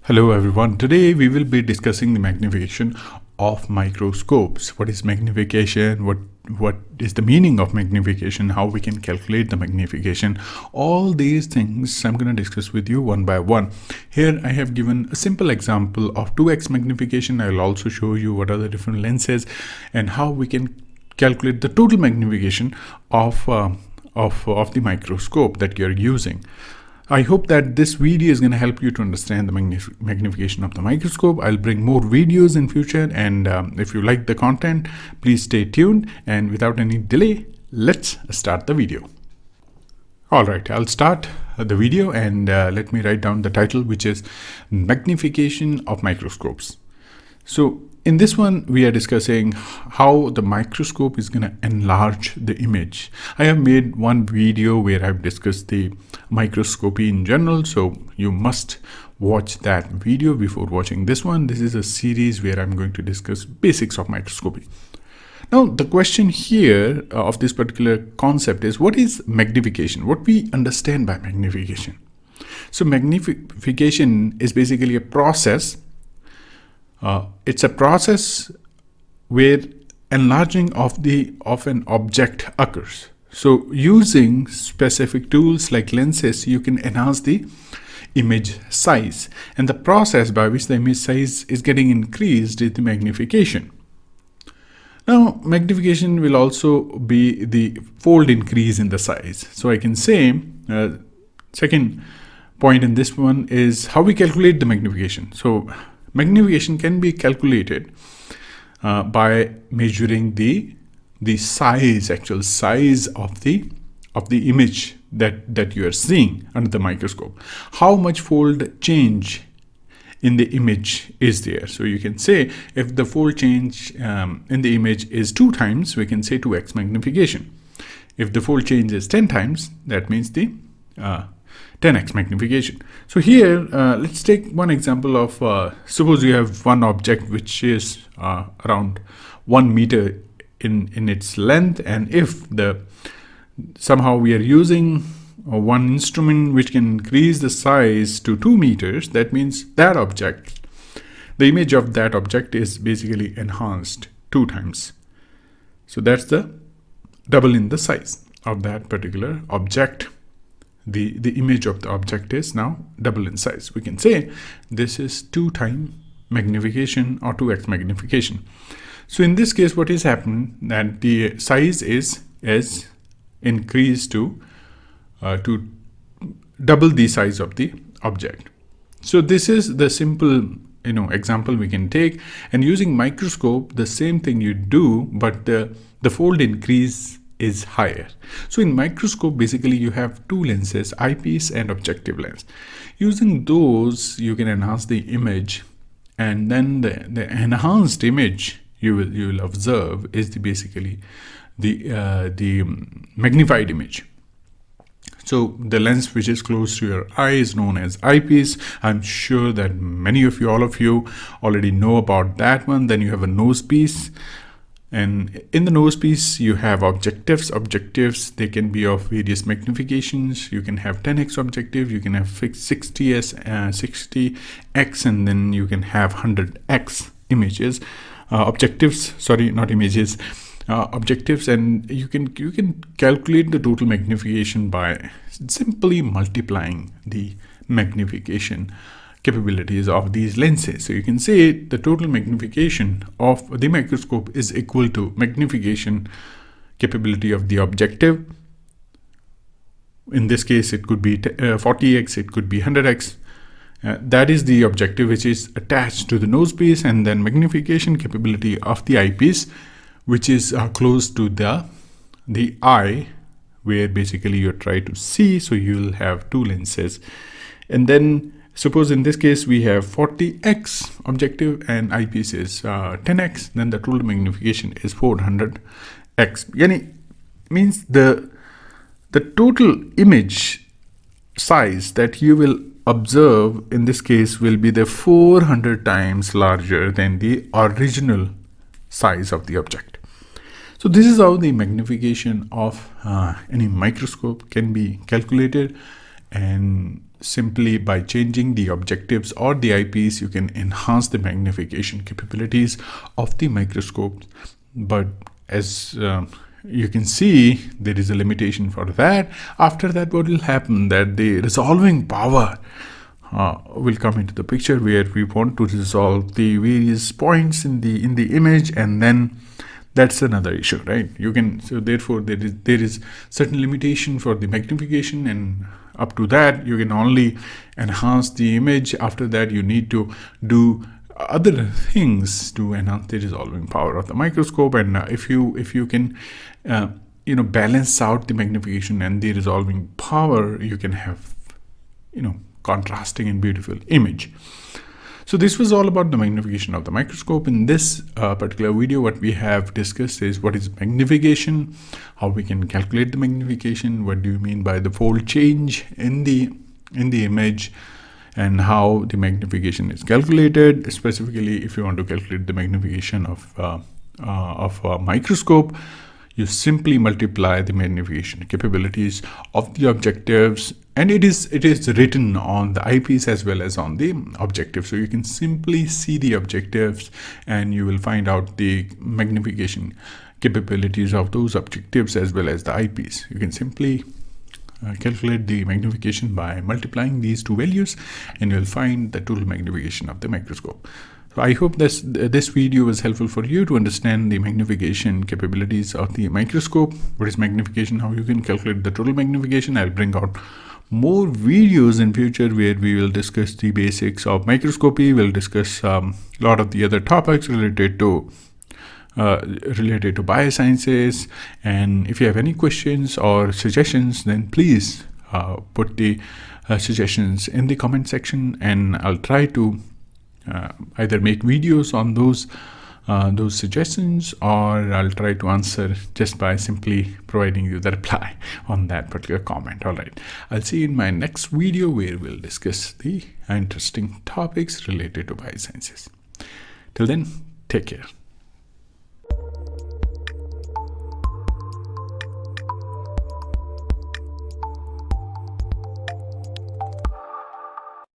Hello everyone. Today we will be discussing the magnification of microscopes. What is magnification? What is the meaning of magnification? How we can calculate the magnification? All these things I'm going to discuss with you one by one. Here I have given a simple example of 2x magnification. I will also show you what are the different lenses and how we can calculate the total magnification of the microscope that you're using. I hope that this video is going to help you to understand the magnification of the microscope. I'll bring more videos in future, and if you like the content, please stay tuned. And without any delay, let's start the video. Alright, I'll start the video and let me write down the title, which is Magnification of Microscopes. So in this one, we are discussing how the microscope is going to enlarge the image. I have made one video where I've discussed the microscopy in general, so you must watch that video before watching this one. This is a series where I'm going to discuss basics of microscopy. Now, the question here of this particular concept is, what is magnification? What we understand by magnification? So magnification is basically a process. It's a process where enlarging of an object occurs. So using specific tools like lenses, you can enhance the image size, and the process by which the image size is getting increased is the magnification. Now, magnification will also be the fold increase in the size. So I can say second point in this one is how we calculate the magnification. So magnification can be calculated by measuring the size, actual size of the image that you are seeing under the microscope. How much fold change in the image is there? So you can say if the fold change in the image is 2 times, we can say 2x magnification. If the fold change is 10 times, that means the 10x magnification. So here, let's take one example of, suppose you have one object which is around 1 meter in its length, and if somehow we are using one instrument which can increase the size to 2 meters, that means that object, the image of that object is basically enhanced 2 times. So that's the double in the size of that particular object. The image of the object is now double in size. We can say this is 2 times magnification or 2x magnification. So in this case, what is happening, that the size is increased to double the size of the object. So this is the simple example we can take, and using microscope, the same thing you do, but the fold increase is higher. So in microscope, basically you have 2 lenses, eyepiece and objective lens. Using those, you can enhance the image, and then the enhanced image you will observe is basically the magnified image. So the lens which is close to your eye is known as eyepiece. I'm sure that all of you already know about that one. Then you have a nose piece. And in the nose piece, you have objectives. Objectives, they can be of various magnifications. You can have 10x objective, you can have 60x, and then you can have 100x images. Objectives, sorry, not images. Objectives, and you can calculate the total magnification by simply multiplying the magnification capabilities of these lenses. So you can say the total magnification of the microscope is equal to magnification capability of the objective. In this case, it could be 40x, it could be 100x. That is the objective which is attached to the nose piece, and then magnification capability of the eyepiece, which is close to the eye, where basically you try to see. So you will have 2 lenses, and then suppose in this case we have 40x objective and eyepiece is 10x, then the total magnification is 400x. Yani means the total image size that you will observe in this case will be the 400 times larger than the original size of the object. So this is how the magnification of any microscope can be calculated, and simply by changing the objectives or the eyepiece, you can enhance the magnification capabilities of the microscope. But as you can see, there is a limitation for that. After that, what will happen, that the resolving power will come into the picture, where we want to resolve the various points in the image, and then that's another issue, right? So therefore there is certain limitation for the magnification, and up to that you can only enhance the image. After that, you need to do other things to enhance the resolving power of the microscope. And if you can balance out the magnification and the resolving power, you can have contrasting and beautiful image. So this was all about the magnification of the microscope. In this particular video, what we have discussed is what is magnification, how we can calculate the magnification, what do you mean by the fold change in the image, and how the magnification is calculated. Specifically, if you want to calculate the magnification of a microscope, you simply multiply the magnification capabilities of the objectives, and it is written on the eyepiece as well as on the objective. So you can simply see the objectives and you will find out the magnification capabilities of those objectives as well as the eyepiece. You can simply calculate the magnification by multiplying these two values, and you will find the total magnification of the microscope. So I hope this video was helpful for you to understand the magnification capabilities of the microscope. What is magnification, how you can calculate the total magnification. I'll bring out more videos in future where we will discuss the basics of microscopy. We'll discuss a lot of the other topics related to biosciences. And if you have any questions or suggestions, then please put the suggestions in the comment section, and I'll try to either make videos on those suggestions, or I'll try to answer just by simply providing you the reply on that particular comment. All right, I'll see you in my next video where we'll discuss the interesting topics related to biosciences. Till then, take care.